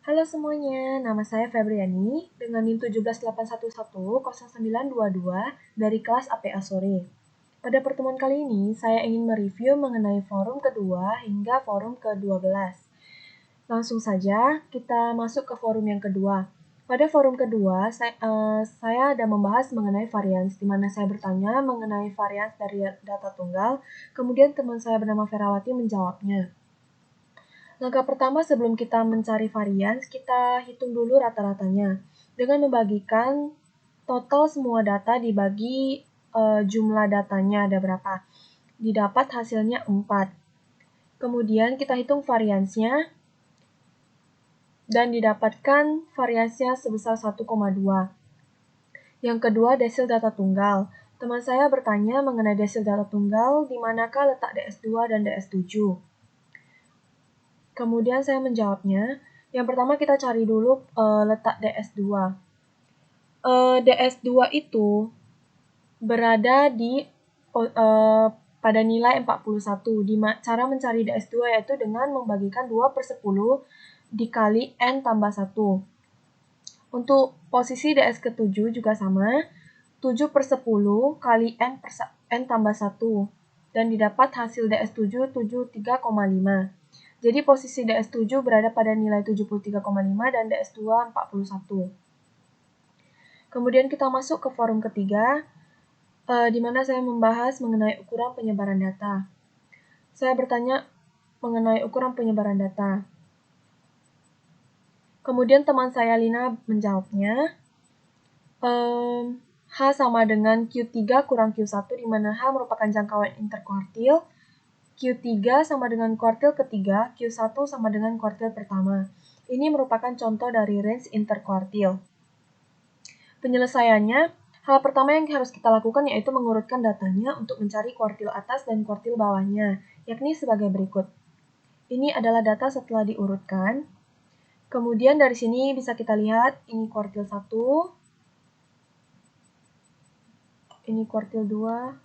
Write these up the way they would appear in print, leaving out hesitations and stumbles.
Halo semuanya, nama saya Febriani dengan NIM 178110922 dari kelas APA Sore. Pada pertemuan kali ini, saya ingin mereview mengenai forum kedua hingga forum ke-12. Langsung saja, kita masuk ke forum yang kedua. Pada forum kedua, saya ada membahas mengenai varians, di mana saya bertanya mengenai varians dari data tunggal, kemudian teman saya bernama Ferawati menjawabnya. Langkah pertama sebelum kita mencari varians, kita hitung dulu rata-ratanya. Dengan membagikan total semua data dibagi jumlah datanya ada berapa. Didapat hasilnya 4. Kemudian kita hitung variansnya dan didapatkan variansnya sebesar 1,2. Yang kedua, desil data tunggal. Teman saya bertanya mengenai desil data tunggal, di manakah letak DS2 dan DS7. Kemudian saya menjawabnya, yang pertama kita cari dulu letak DS2. DS2 itu berada di pada nilai 41. Cara mencari DS2 yaitu dengan membagikan 2/10 dikali N tambah 1. Untuk posisi DS ke-7 juga sama, 7/10 kali N tambah 1. Dan didapat hasil DS7 73,5. Jadi posisi DS7 berada pada nilai 73,5 dan DS2 41. Kemudian kita masuk ke forum ketiga, di mana saya membahas mengenai ukuran penyebaran data. Saya bertanya mengenai ukuran penyebaran data. Kemudian teman saya Lina menjawabnya, H sama dengan Q3 kurang Q1, di mana H merupakan jangkauan interkuartil, Q3 sama dengan kuartil ketiga, Q1 sama dengan kuartil pertama. Ini merupakan contoh dari range interkuartil. Penyelesaiannya, hal pertama yang harus kita lakukan yaitu mengurutkan datanya untuk mencari kuartil atas dan kuartil bawahnya, yakni sebagai berikut. Ini adalah data setelah diurutkan. Kemudian dari sini bisa kita lihat, ini kuartil 1, ini kuartil 2,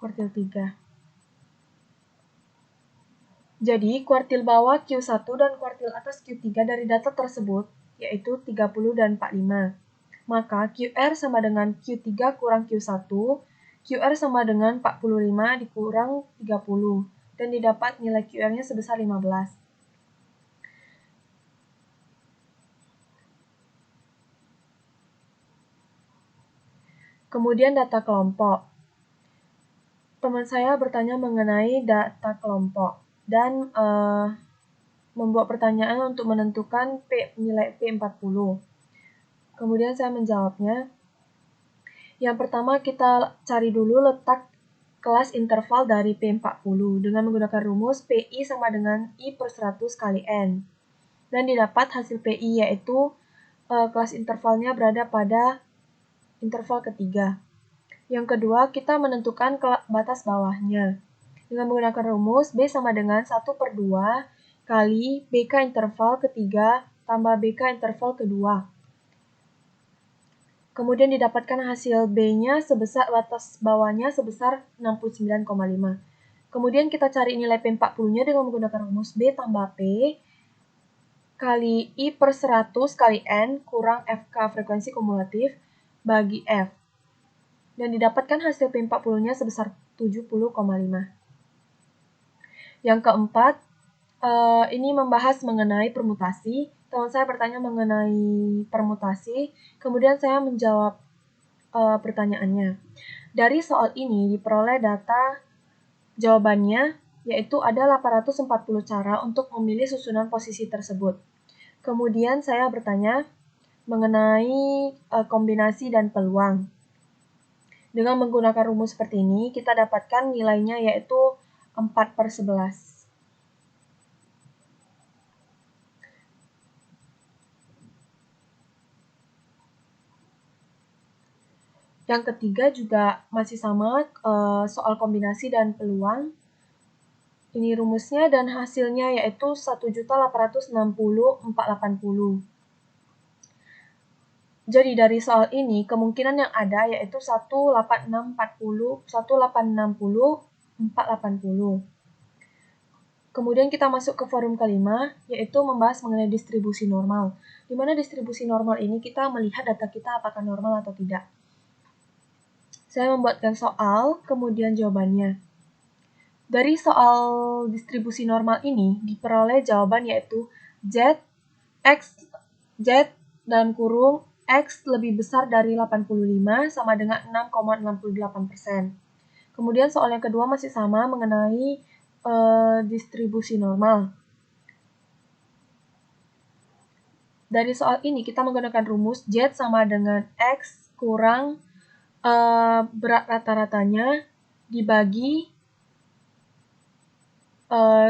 kuartil 3. Jadi, kuartil bawah Q1 dan kuartil atas Q3 dari data tersebut, yaitu 30 dan 45. Maka QR sama dengan Q3 kurang Q1, QR sama dengan 45 dikurang 30, dan didapat nilai QR-nya sebesar 15. Kemudian data kelompok. Teman saya bertanya mengenai data kelompok dan membuat pertanyaan untuk menentukan nilai P40. Kemudian saya menjawabnya. Yang pertama kita cari dulu letak kelas interval dari P40 dengan menggunakan rumus PI sama dengan I/100 kali N. Dan didapat hasil PI yaitu kelas intervalnya berada pada interval ketiga. Yang kedua, kita menentukan batas bawahnya dengan menggunakan rumus B sama dengan 1/2 kali BK interval ketiga tambah BK interval kedua. Kemudian didapatkan hasil B-nya sebesar batas bawahnya sebesar 69,5. Kemudian kita cari nilai P40-nya dengan menggunakan rumus B tambah P kali I/100 kali N kurang FK frekuensi kumulatif bagi F. Dan didapatkan hasil P40-nya sebesar 70,5. Yang keempat, ini membahas mengenai permutasi. Teman saya bertanya mengenai permutasi, kemudian saya menjawab pertanyaannya. Dari soal ini diperoleh data jawabannya, yaitu ada 840 cara untuk memilih susunan posisi tersebut. Kemudian saya bertanya mengenai kombinasi dan peluang. Dengan menggunakan rumus seperti ini, kita dapatkan nilainya yaitu 4/11. Yang ketiga juga masih sama, soal kombinasi dan peluang. Ini rumusnya dan hasilnya yaitu 1.860.480. Jadi dari soal ini, kemungkinan yang ada yaitu 18640, 1860, 480. Kemudian kita masuk ke forum kelima, yaitu membahas mengenai distribusi normal. Di mana distribusi normal ini kita melihat data kita apakah normal atau tidak. Saya membuatkan soal, kemudian jawabannya. Dari soal distribusi normal ini, diperoleh jawaban yaitu Z dalam kurung X lebih besar dari 85 sama dengan 6,68%. Kemudian soal yang kedua masih sama mengenai distribusi normal. Dari soal ini kita menggunakan rumus Z sama dengan X kurang berat rata-ratanya dibagi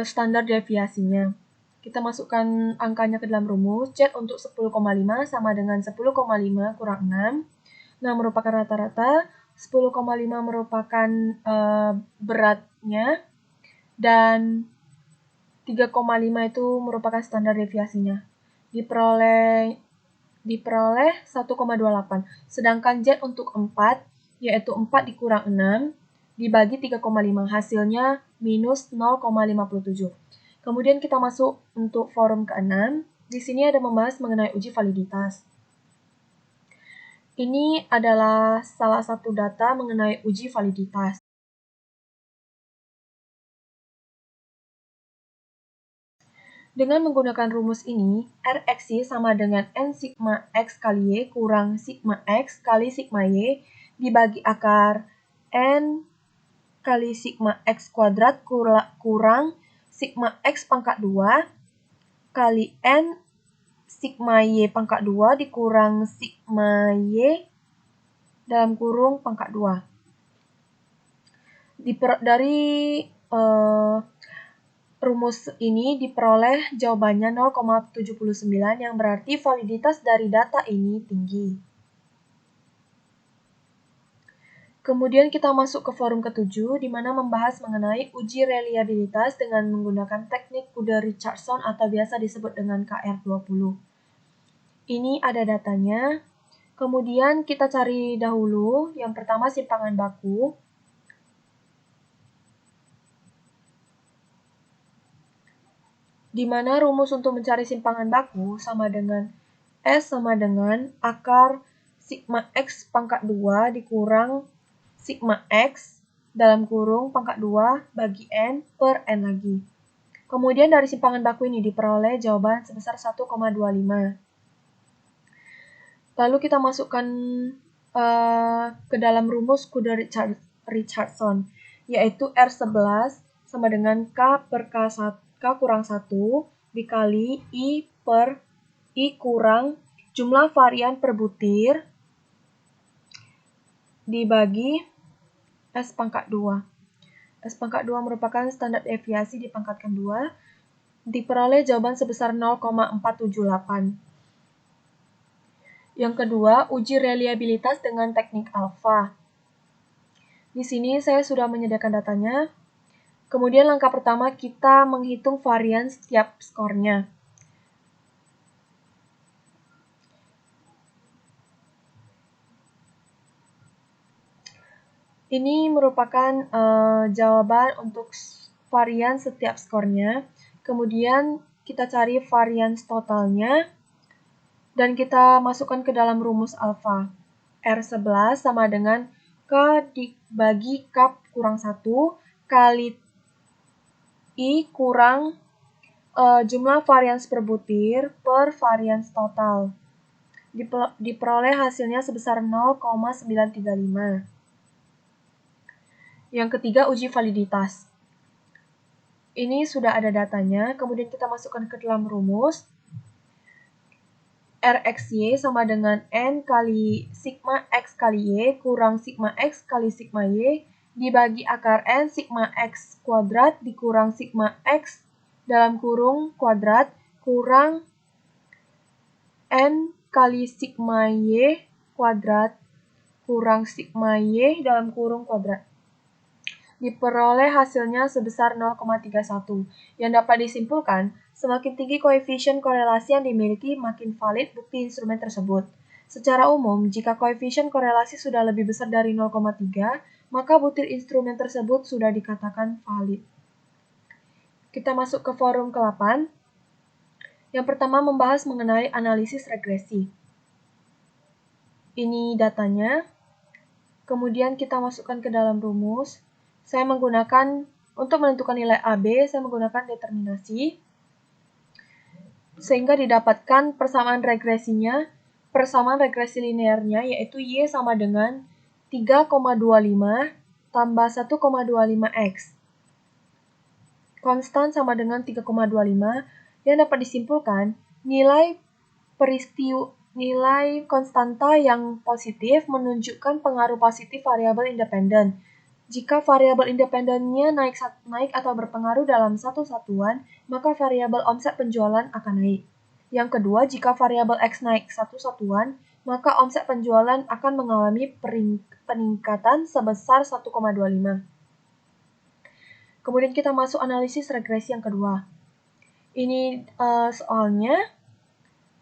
standar deviasinya. Kita masukkan angkanya ke dalam rumus. Z untuk 10,5 sama dengan 10,5 kurang 6. Nah, merupakan rata-rata. 10,5 merupakan beratnya. Dan 3,5 itu merupakan standar deviasinya. Diperoleh 1,28. Sedangkan Z untuk 4, yaitu 4 dikurang 6, dibagi 3,5. Hasilnya minus 0,57. Kemudian kita masuk untuk forum ke-6. Di sini ada membahas mengenai uji validitas. Ini adalah salah satu data mengenai uji validitas. Dengan menggunakan rumus ini, Rx sama dengan N sigma X kali Y kurang sigma X kali sigma Y dibagi akar N kali sigma X kuadrat kurang sigma X pangkat 2 kali N sigma Y pangkat 2 dikurang sigma Y dalam kurung pangkat 2. Dari rumus ini diperoleh jawabannya 0,79 yang berarti validitas dari data ini tinggi. Kemudian kita masuk ke forum ke-7 di mana membahas mengenai uji reliabilitas dengan menggunakan teknik Kuder-Richardson atau biasa disebut dengan KR20. Ini ada datanya. Kemudian kita cari dahulu yang pertama simpangan baku. Di mana rumus untuk mencari simpangan baku sama dengan S sama dengan akar sigma X pangkat 2 dikurang sigma X dalam kurung pangkat 2 bagi N per N lagi. Kemudian dari simpangan baku ini diperoleh jawaban sebesar 1,25. Lalu kita masukkan ke dalam rumus Kuder-Richardson, yaitu R11 sama dengan K per K kurang 1 dikali I per I kurang jumlah varian per butir dibagi S pangkat 2. S pangkat 2 merupakan standar deviasi dipangkatkan 2. Diperoleh jawaban sebesar 0,478. Yang kedua, uji reliabilitas dengan teknik alfa. Di sini saya sudah menyediakan datanya. Kemudian langkah pertama kita menghitung varian setiap skornya. Ini merupakan jawaban untuk varian setiap skornya. Kemudian kita cari varian totalnya. Dan kita masukkan ke dalam rumus alfa. R11 sama dengan K dibagi K kurang 1 kali I kurang jumlah varians per butir per varians total. Diperoleh hasilnya sebesar 0,935. Yang ketiga, uji validitas. Ini sudah ada datanya, kemudian kita masukkan ke dalam rumus. Rxy sama dengan N kali sigma X kali Y kurang sigma X kali sigma Y dibagi akar N sigma X kuadrat dikurang sigma X dalam kurung kuadrat kurang N kali sigma Y kuadrat kurang sigma Y dalam kurung kuadrat. Diperoleh hasilnya sebesar 0,31. Yang dapat disimpulkan, semakin tinggi koefisien korelasi yang dimiliki, makin valid bukti instrumen tersebut. Secara umum, jika koefisien korelasi sudah lebih besar dari 0,3, maka butir instrumen tersebut sudah dikatakan valid. Kita masuk ke forum ke-8. Yang pertama membahas mengenai analisis regresi. Ini datanya. Kemudian kita masukkan ke dalam rumus. Saya menggunakan, untuk menentukan nilai AB, saya menggunakan determinasi. Sehingga didapatkan persamaan regresinya, persamaan regresi linearnya, yaitu Y sama dengan 3,25 tambah 1,25X. Konstan sama dengan 3,25, yang dapat disimpulkan nilai konstanta yang positif menunjukkan pengaruh positif variabel independen. Jika variabel independennya naik atau berpengaruh dalam satu satuan, maka variabel omset penjualan akan naik. Yang kedua, jika variabel X naik satu satuan, maka omset penjualan akan mengalami peningkatan sebesar 1,25. Kemudian kita masuk analisis regresi yang kedua. Ini soalnya.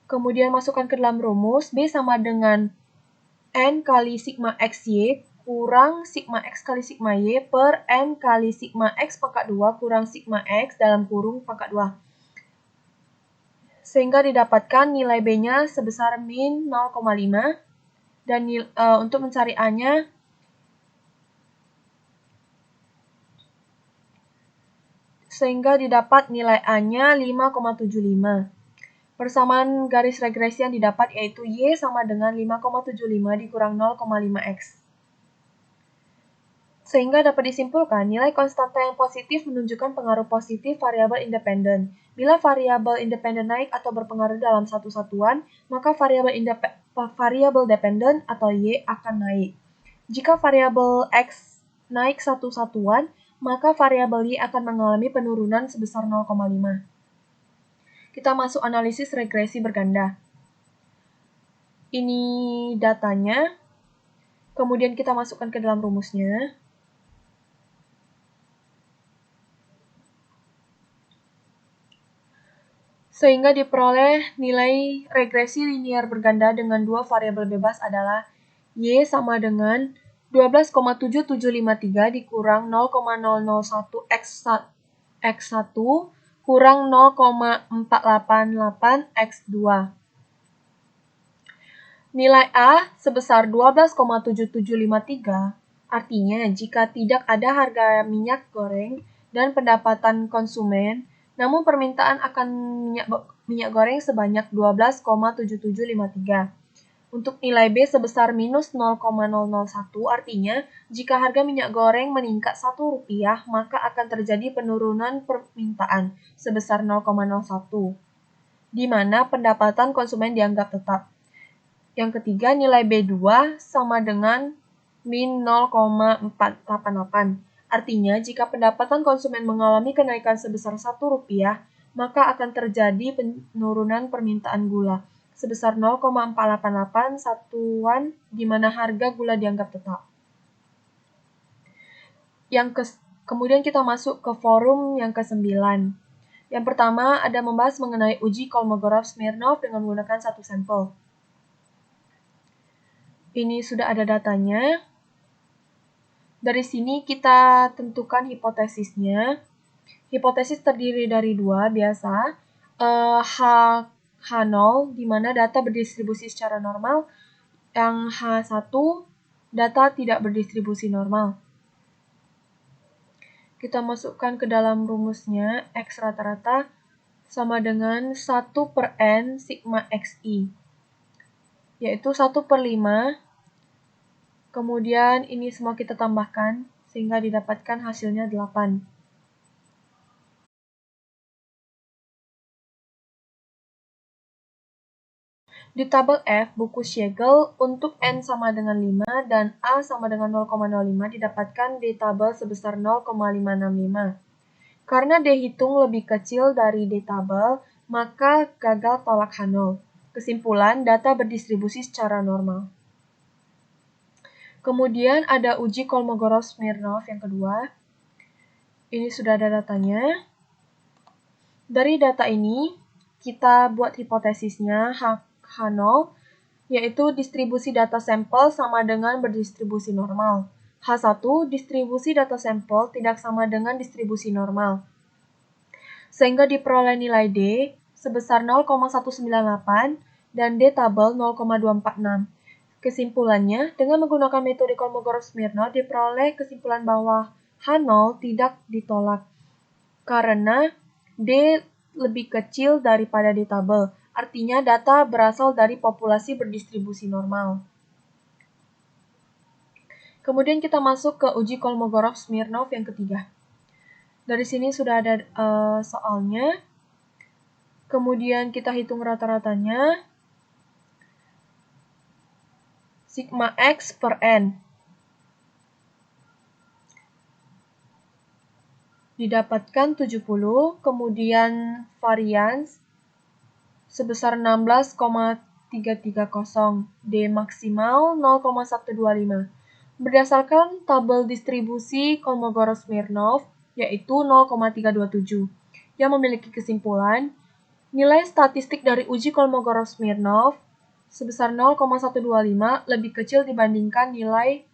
Kemudian masukkan ke dalam rumus, B sama dengan N kali sigma XY kurang sigma X kali sigma Y per N kali sigma X pangkat 2 kurang sigma X dalam kurung pangkat 2. Sehingga didapatkan nilai B-nya sebesar min 0,5. Dan untuk mencari A-nya, sehingga didapat nilai A-nya 5,75. Persamaan garis regresi yang didapat yaitu Y sama dengan 5,75 dikurang 0,5X. Sehingga dapat disimpulkan nilai konstanta yang positif menunjukkan pengaruh positif variabel independen. Bila variabel independen naik atau berpengaruh dalam satu satuan, maka variabel dependen atau Y akan naik. Jika variabel X naik satu satuan, maka variabel Y akan mengalami penurunan sebesar 0,5. Kita masuk analisis regresi berganda. Ini datanya. Kemudian kita masukkan ke dalam rumusnya. Sehingga diperoleh nilai regresi linear berganda dengan dua variabel bebas adalah Y sama dengan 12,7753 dikurang 0,001 X1 kurang 0,488 X2. Nilai A sebesar 12,7753, artinya jika tidak ada harga minyak goreng dan pendapatan konsumen, namun permintaan akan minyak goreng sebanyak 12,7753. Untuk nilai B sebesar minus 0,001, artinya jika harga minyak goreng meningkat Rp1, maka akan terjadi penurunan permintaan sebesar 0,01, di mana pendapatan konsumen dianggap tetap. Yang ketiga, nilai B2 sama dengan min 0,488. Artinya, jika pendapatan konsumen mengalami kenaikan sebesar Rp1, maka akan terjadi penurunan permintaan gula sebesar 0,488 satuan di mana harga gula dianggap tetap. Kemudian kita masuk ke forum yang ke-9. Yang pertama ada membahas mengenai uji Kolmogorov-Smirnov dengan menggunakan satu sampel. Ini sudah ada datanya. Dari sini kita tentukan hipotesisnya. Hipotesis terdiri dari dua biasa. H0 di mana data berdistribusi secara normal. Yang H1 data tidak berdistribusi normal. Kita masukkan ke dalam rumusnya X rata-rata sama dengan 1 per N sigma XI. Yaitu 1 per 5. Kemudian ini semua kita tambahkan sehingga didapatkan hasilnya 8. Di tabel F, buku Schlegel, untuk N sama dengan 5 dan A sama dengan 0,05 didapatkan D tabel sebesar 0,565. Karena D hitung lebih kecil dari D tabel, maka gagal tolak H0. Kesimpulan, data berdistribusi secara normal. Kemudian ada uji Kolmogorov-Smirnov yang kedua. Ini sudah ada datanya. Dari data ini, kita buat hipotesisnya H0 yaitu distribusi data sampel sama dengan berdistribusi normal. H1, distribusi data sampel tidak sama dengan distribusi normal. Sehingga diperoleh nilai D sebesar 0,198 dan D tabel 0,246. Kesimpulannya, dengan menggunakan metode Kolmogorov-Smirnov diperoleh kesimpulan bahwa H0 tidak ditolak karena D lebih kecil daripada D tabel. Artinya data berasal dari populasi berdistribusi normal. Kemudian kita masuk ke uji Kolmogorov-Smirnov yang ketiga. Dari sini sudah ada soalnya. Kemudian kita hitung rata-ratanya. Sigma X per N. Didapatkan 70, kemudian varians sebesar 16,330, D maksimal 0,125. Berdasarkan tabel distribusi Kolmogorov-Smirnov, yaitu 0,327, yang memiliki kesimpulan, nilai statistik dari uji Kolmogorov-Smirnov sebesar 0,125 lebih kecil dibandingkan nilai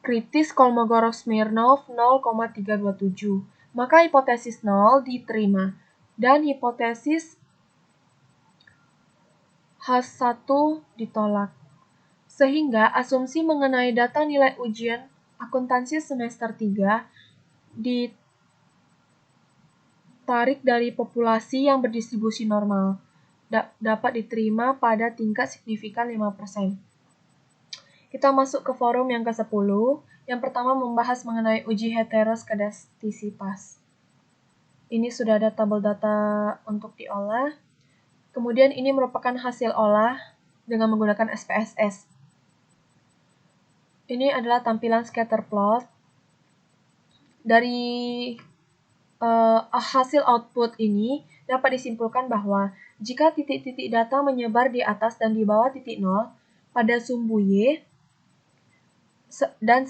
kritis Kolmogorov-Smirnov 0,327. Maka hipotesis 0 diterima dan hipotesis H1 ditolak. Sehingga asumsi mengenai data nilai ujian akuntansi semester 3 ditarik dari populasi yang berdistribusi normal dapat diterima pada tingkat signifikan 5%. Kita masuk ke forum yang ke-10. Yang pertama membahas mengenai uji heteroskedastisitas. Ini sudah ada tabel data untuk diolah. Kemudian ini merupakan hasil olah dengan menggunakan SPSS. Ini adalah tampilan scatter plot. Dari hasil output ini dapat disimpulkan bahwa jika titik-titik data menyebar di atas dan di bawah titik 0 pada sumbu Y dan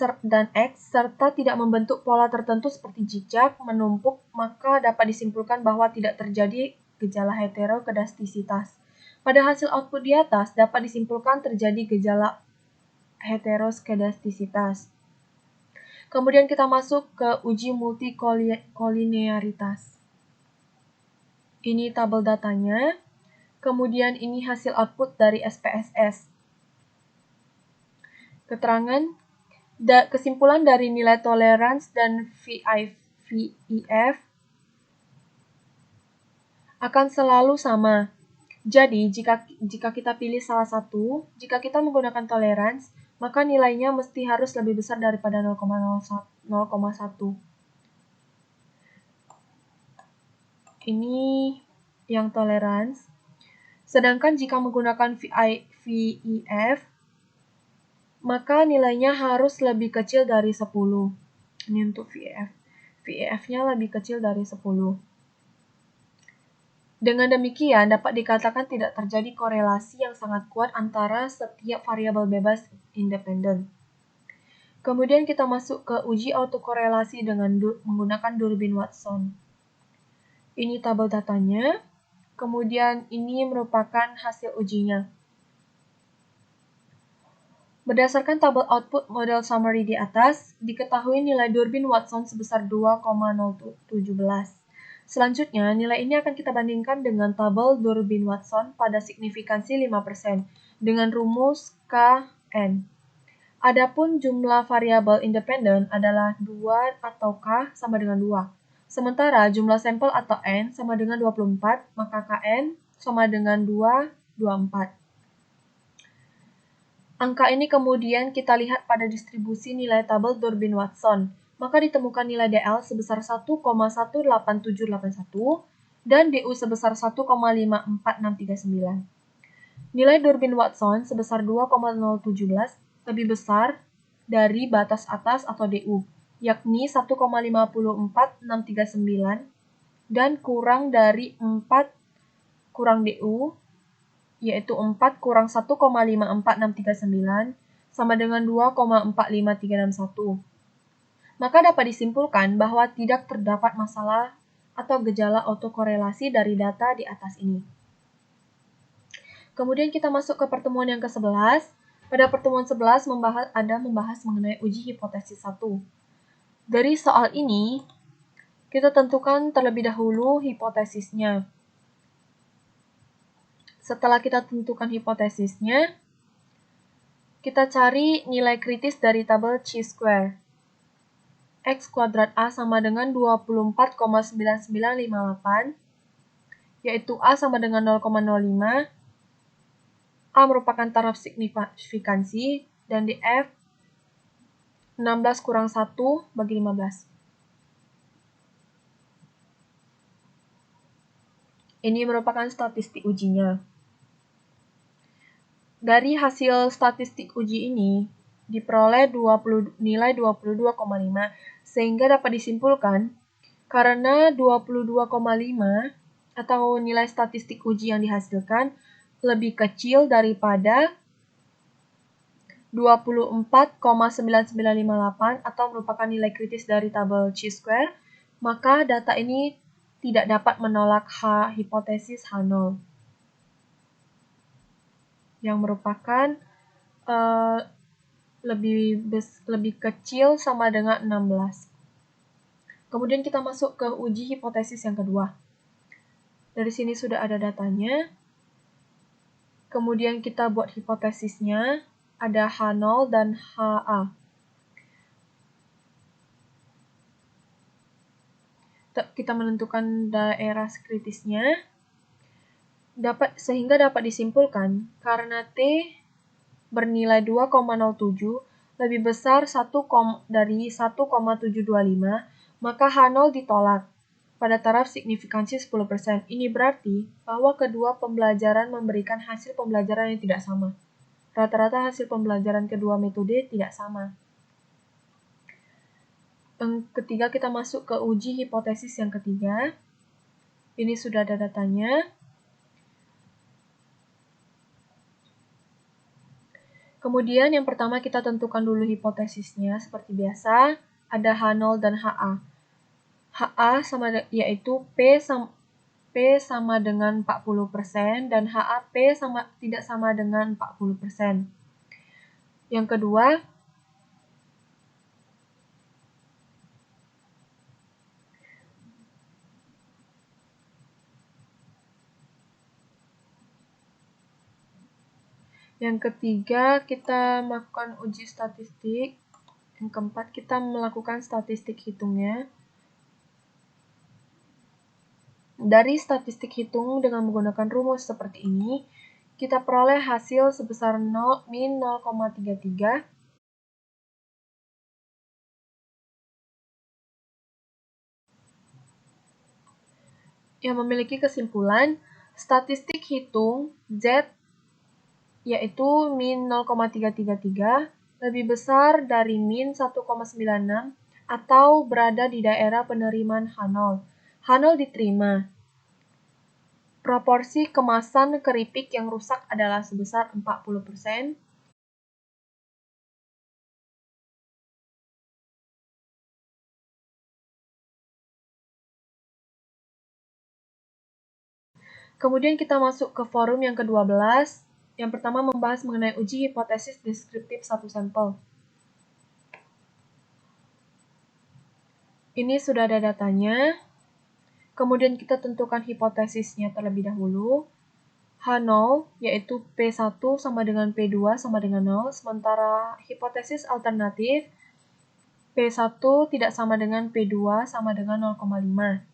X serta tidak membentuk pola tertentu seperti jejak menumpuk, maka dapat disimpulkan bahwa tidak terjadi gejala heterokedastisitas. Pada hasil output di atas dapat disimpulkan terjadi gejala heteroskedastisitas. Kemudian kita masuk ke uji multikolinearitas. Ini tabel datanya. Kemudian ini hasil output dari SPSS. Keterangan, kesimpulan dari nilai tolerans dan VIF akan selalu sama. Jadi, jika kita pilih salah satu, jika kita menggunakan tolerans, maka nilainya mesti harus lebih besar daripada 0,1. Ini yang tolerans. Sedangkan jika menggunakan VIF, maka nilainya harus lebih kecil dari 10. Ini untuk VIF. VIF-nya lebih kecil dari 10. Dengan demikian, dapat dikatakan tidak terjadi korelasi yang sangat kuat antara setiap variabel bebas independen. Kemudian kita masuk ke uji autokorelasi dengan menggunakan durbin Watson. Ini tabel datanya, kemudian ini merupakan hasil ujinya. Berdasarkan tabel output model summary di atas, diketahui nilai durbin Watson sebesar 2,017. Selanjutnya, nilai ini akan kita bandingkan dengan tabel durbin Watson pada signifikansi 5% dengan rumus Kn. Adapun jumlah variabel independen adalah 2 atau K sama dengan 2. Sementara jumlah sampel atau N sama dengan 24, maka Kn sama dengan 224. Angka ini kemudian kita lihat pada distribusi nilai tabel Durbin-Watson. Maka ditemukan nilai DL sebesar 1,18781 dan DU sebesar 1,54639. Nilai Durbin-Watson sebesar 2,017 lebih besar dari batas atas atau DU, yakni 1,54639 dan kurang dari 4 kurang DU, yaitu 4 kurang 1,54639 sama dengan 2,45361. Maka dapat disimpulkan bahwa tidak terdapat masalah atau gejala autokorelasi dari data di atas ini. Kemudian kita masuk ke pertemuan yang ke-11. Pada pertemuan 11 membahas mengenai uji hipotesis 1. Dari soal ini, kita tentukan terlebih dahulu hipotesisnya. Setelah kita tentukan hipotesisnya, kita cari nilai kritis dari tabel chi-square. X kuadrat A sama dengan 24,9958, yaitu A sama dengan 0,05, A merupakan taraf signifikansi, dan di F 16 kurang 1 bagi 15. Ini merupakan statistik ujinya. Dari hasil statistik uji ini, diperoleh nilai 22,5, sehingga dapat disimpulkan karena 22,5 atau nilai statistik uji yang dihasilkan lebih kecil daripada 24,9958 atau merupakan nilai kritis dari tabel chi-square, maka data ini tidak dapat menolak hipotesis H0 yang merupakan lebih kecil sama dengan 16. Kemudian kita masuk ke uji hipotesis yang kedua. Dari sini sudah ada datanya. Kemudian kita buat hipotesisnya, ada H0 dan HA. Kita menentukan daerah kritisnya, sehingga dapat disimpulkan karena T bernilai 2,07 lebih besar dari 1,725, maka H0 ditolak pada taraf signifikansi 10%. Ini berarti bahwa kedua pembelajaran memberikan hasil pembelajaran yang tidak sama. Rata-rata hasil pembelajaran kedua metode tidak sama. Yang ketiga, kita masuk ke uji hipotesis yang ketiga. Ini sudah ada datanya. Kemudian yang pertama kita tentukan dulu hipotesisnya seperti biasa, ada H0 dan HA. HA yaitu P sama dengan 40% dan HAP tidak sama dengan 40%. Yang kedua, yang ketiga kita melakukan uji statistik. Yang keempat kita melakukan statistik hitungnya. Dari statistik hitung dengan menggunakan rumus seperti ini, kita peroleh hasil sebesar min 0,33. Yang memiliki kesimpulan, statistik hitung Z yaitu min 0,333 lebih besar dari min 1,96 atau berada di daerah penerimaan H0. H0 diterima. Proporsi kemasan keripik yang rusak adalah sebesar 40%. Kemudian kita masuk ke forum yang ke-12. Yang pertama membahas mengenai uji hipotesis deskriptif satu sampel. Ini sudah ada datanya. Kemudian kita tentukan hipotesisnya terlebih dahulu. H0 yaitu P1 sama dengan P2 sama dengan 0, sementara hipotesis alternatif P1 tidak sama dengan P2 sama dengan 0,5.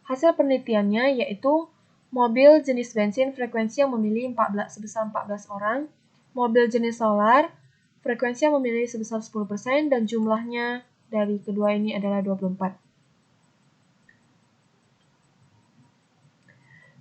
Hasil penelitiannya yaitu mobil jenis bensin frekuensi yang memilih sebesar 14 orang, mobil jenis solar frekuensi yang memilih sebesar 10% dan jumlahnya dari kedua ini adalah 24.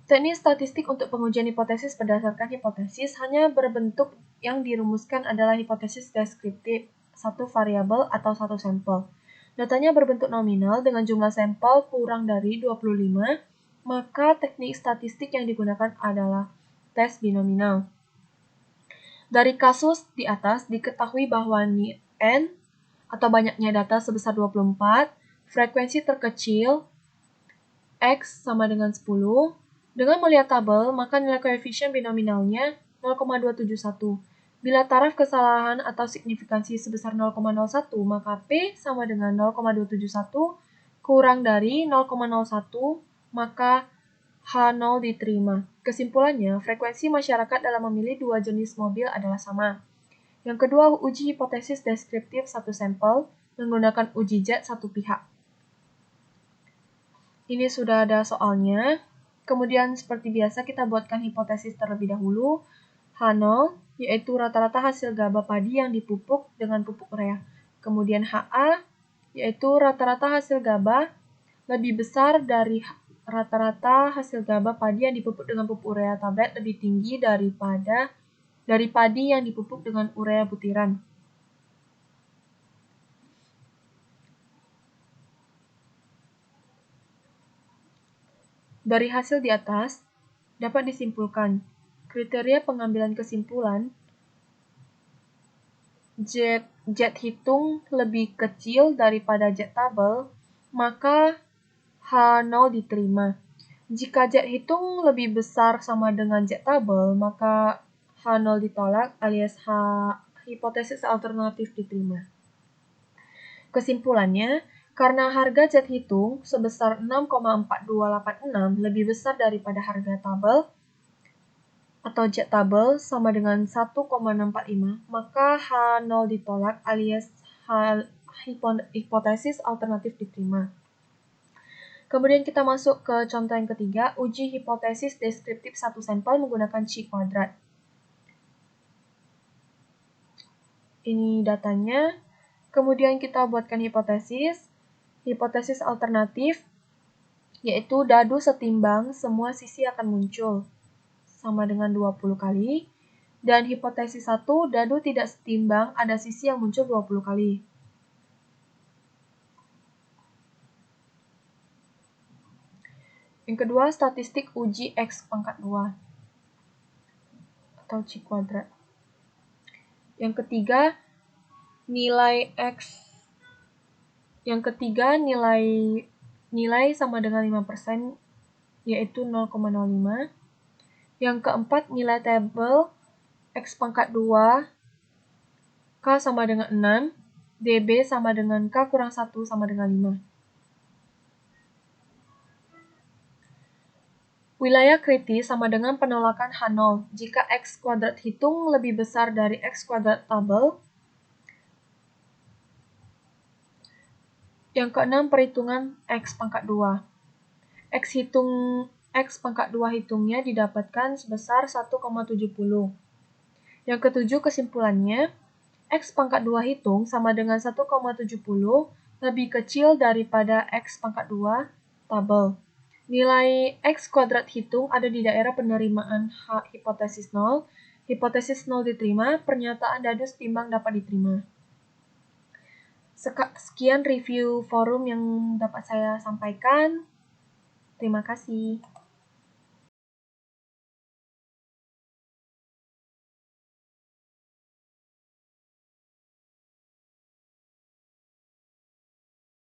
Teknik statistik untuk pengujian hipotesis berdasarkan hipotesis hanya berbentuk yang dirumuskan adalah hipotesis deskriptif, satu variabel atau satu sampel. Datanya berbentuk nominal dengan jumlah sampel kurang dari 25, maka teknik statistik yang digunakan adalah tes binominal. Dari kasus di atas diketahui bahwa N atau banyaknya data sebesar 24, frekuensi terkecil X sama dengan 10. Dengan melihat tabel, maka nilai koefisien binominalnya 0,271. Bila taraf kesalahan atau signifikansi sebesar 0,01, maka P sama dengan 0,271 kurang dari 0,01, maka H0 diterima. Kesimpulannya, frekuensi masyarakat dalam memilih dua jenis mobil adalah sama. Yang kedua, uji hipotesis deskriptif satu sampel menggunakan uji jet satu pihak. Ini sudah ada soalnya. Kemudian seperti biasa kita buatkan hipotesis terlebih dahulu. H0 yaitu rata-rata hasil gabah padi yang dipupuk dengan pupuk urea. Kemudian HA yaitu rata-rata hasil gabah lebih besar dari rata-rata hasil gabah padi yang dipupuk dengan pupuk urea tablet lebih tinggi dari padi yang dipupuk dengan urea butiran. Dari hasil di atas, dapat disimpulkan kriteria pengambilan kesimpulan jet hitung lebih kecil daripada jet tabel, maka H0 diterima. Jika jet hitung lebih besar sama dengan jet tabel, maka H0 ditolak alias hipotesis alternatif diterima. Kesimpulannya, karena harga jet hitung sebesar 6,4286 lebih besar daripada harga tabel atau jet tabel sama dengan 1,645, maka H0 ditolak alias hipotesis alternatif diterima. Kemudian kita masuk ke contoh yang ketiga, uji hipotesis deskriptif satu sampel menggunakan chi kuadrat. Ini datanya. Kemudian kita buatkan hipotesis. Hipotesis alternatif yaitu dadu setimbang semua sisi akan muncul sama dengan 20 kali. Dan hipotesis 1, dadu tidak setimbang ada sisi yang muncul 20 kali. Yang kedua, statistik uji X pangkat 2 atau chi kuadrat. Yang ketiga, nilai X. Yang ketiga, nilai sama dengan 5%, yaitu 0,05. Yang keempat, nilai tabel X pangkat 2, K sama dengan 6, DB sama dengan K kurang 1 sama dengan 5. Wilayah kritis sama dengan penolakan H0 jika X kuadrat hitung lebih besar dari X kuadrat tabel. Yang keenam, perhitungan X pangkat 2. X pangkat 2 hitungnya didapatkan sebesar 1,70. Yang ketujuh, kesimpulannya, X pangkat 2 hitung sama dengan 1,70 lebih kecil daripada X pangkat 2 tabel. Nilai X kuadrat hitung ada di daerah penerimaan hipotesis 0. Hipotesis 0 diterima, pernyataan dadu setimbang dapat diterima. Sekian review forum yang dapat saya sampaikan. Terima kasih.